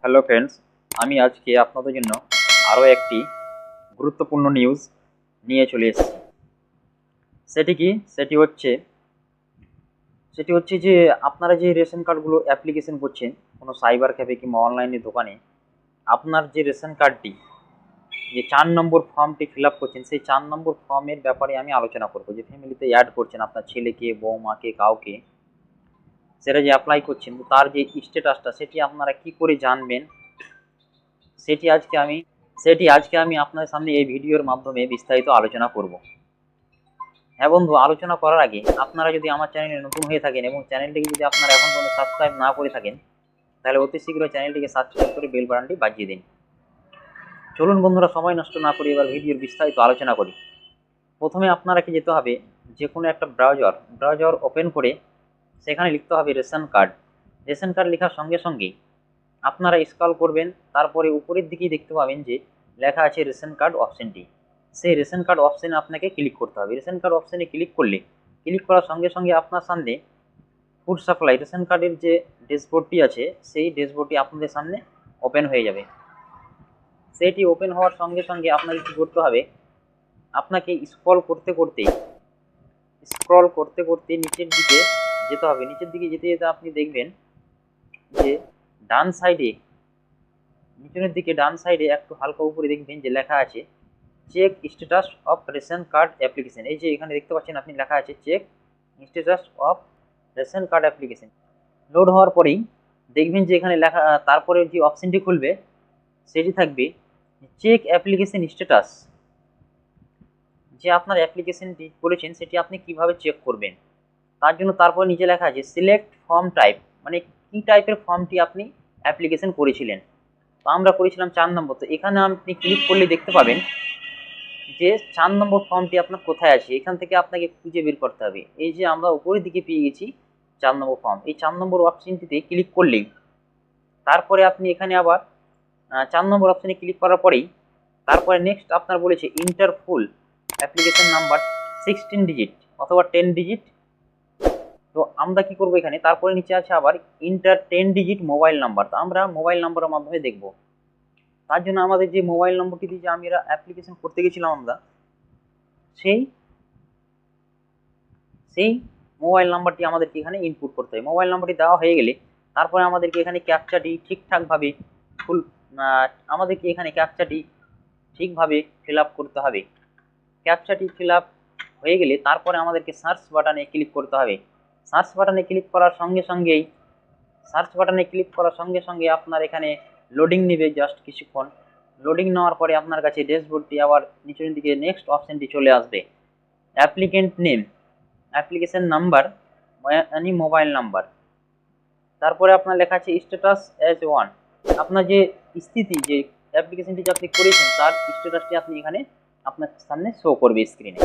Hello friends, আমি আজকে আপনাদের জন্য আরও একটি গুরুত্বপূর্ণ নিউজ নিয়ে চলে এসেছি। সেটি কি? সেটি হচ্ছে যে আপনারা যে রেশন কার্ডগুলো অ্যাপ্লিকেশন করছেন কোনো সাইবার ক্যাফে কিংবা অনলাইনে দোকানে, আপনার যে রেশন কার্ডটি যে 4 নম্বর ফর্মটি ফিল আপ করছেন, সেই 4 নম্বর ফর্মের ব্যাপারে আমি আলোচনা করব। যে ফ্যামিলিতে অ্যাড করছেন আপনার ছেলেকে, বৌমাকে, কাউকে, সেটা যে অ্যাপ্লাই করছেন, তো তার যে স্ট্যাটাসটা সেটি আপনারা কি করে জানবেন, সেটি আজকে আমি আপনাদের সামনে এই ভিডিওর মাধ্যমে বিস্তারিত আলোচনা করব। হ্যাঁ বন্ধু, আলোচনা করার আগে আপনারা যদি আমার চ্যানেলে নতুন হয়ে থাকেন এবং চ্যানেলটিকে যদি আপনারা এখন পর্যন্ত সাবস্ক্রাইব না করে থাকেন, তাহলে অতি শীঘ্র চ্যানেলটিকে সাবস্ক্রাইব করে বেল বাটনটি বাজিয়ে দিন। চলুন বন্ধুরা, সময় নষ্ট না করে এবার ভিডিওর বিস্তারিত আলোচনা করি। প্রথমে আপনাকে যেতে হবে যে কোনো একটা ব্রাউজার ওপেন করে সেখানে লিখতে হবে রেশন কার্ড। রেশন কার্ড লেখার সঙ্গে সঙ্গেই আপনারা স্ক্রল করবেন, তারপরে উপরের দিকেই দেখতে পাবেন যে লেখা আছে রেশন কার্ড অপশনটি। সেই রেশন কার্ড অপশনে আপনাকে ক্লিক করতে হবে। রেশন কার্ড অপশনে ক্লিক করার সঙ্গে সঙ্গে আপনার সামনে ফুড সাপ্লাই রেশন কার্ডের যে ড্যাশবোর্ডটি আছে, সেই ড্যাশবোর্ডটি আপনাদের সামনে ওপেন হয়ে যাবে। সেইটি ওপেন হওয়ার সঙ্গে সঙ্গে আপনাকে কী করতে হবে, আপনাকে স্ক্রল করতে করতে নিচের দিকে যেতে হবে। নিচের দিকে যেতে যেতে আপনি দেখবেন যে ডান সাইডে, নিচের দিকে ডান সাইডে একটু হালকা উপরে দেখবেন যে লেখা আছে check status of ration card application. এই যে এখানে দেখতে পাচ্ছেন আপনি, লেখা আছে check status of ration card application. Load হওয়ার পরেই দেখবেন যে এখানে লেখা, তারপরে যে অপশনটি খুলবে সেটি থাকবে চেক অ্যাপ্লিকেশন স্ট্যাটাস। যে আপনার অ্যাপ্লিকেশনটি করেছেন সেটি আপনি কিভাবে চেক করবেন, তার জন্য তারপর নিচে লেখা আছে সিলেক্ট ফর্ম টাইপ, মানে কি টাইপের ফর্মটি আপনি অ্যাপ্লিকেশন করেছিলেন। তো আমরা করেছিলাম 4 নম্বর। তো এখানে আপনি ক্লিক করলে দেখতে পাবেন যে 4 নম্বর ফর্মটি আপনার কোথায় আছে, এখান থেকে আপনাকে খুঁজে বের করতে হবে। এই যে আমরা উপরের দিকে পেয়ে গেছি 4 নম্বর ফর্ম, এই 4 নম্বর অপশনটিতে ক্লিক করলেই তারপরে আপনি এখানে আবার 4 নম্বর অপশনে ক্লিক করার পরেই তারপরে নেক্সট আপনার বলেছে ইন্টার ফুল অ্যাপ্লিকেশন নাম্বার 16 ডিজিট অথবা 10 ডিজিট। তো আমরা কি করব, এখানে তারপরে নিচে আছে আবার ইন্টার 10 ডিজিট মোবাইল নাম্বার। তো আমরা মোবাইল নাম্বারের মাধ্যমে দেখব। তার জন্য আমাদের যে মোবাইল নম্বরটি দিয়ে যে আমরা অ্যাপ্লিকেশন করতে গেছিলাম, আমরা সেই মোবাইল নাম্বারটি আমাদেরকে এখানে ইনপুট করতে হবে। মোবাইল নাম্বারটি দেওয়া হয়ে গেলে তারপরে আমাদেরকে এখানে ক্যাপচাটি ঠিকঠাকভাবে ঠিকভাবে ফিল আপ করতে হবে। ক্যাপচাটি ফিল আপ হয়ে গেলে তারপরে আমাদেরকে সার্চ বাটনে ক্লিক করতে হবে। সার্চ বাটনে ক্লিক করার সঙ্গে সঙ্গে আপনার এখানে লোডিং নেবে জাস্ট কিছুক্ষণ। লোডিং নেওয়ার পরে আপনার কাছে ড্যাশবোর্ডটি আবার নিচের দিকে নেক্সট অপশনটি চলে আসবে, অ্যাপ্লিকেন্ট নেম, অ্যাপ্লিকেশন নাম্বার, মানে মোবাইল নাম্বার। তারপরে আপনার লেখা আছে স্ট্যাটাস অ্যাজ 1। আপনার যে স্থিতি, যে অ্যাপ্লিকেশনটি যে আপনি করেছেন তার স্ট্যাটাসটি আপনি এখানে আপনার সামনে শো করবে স্ক্রিনে।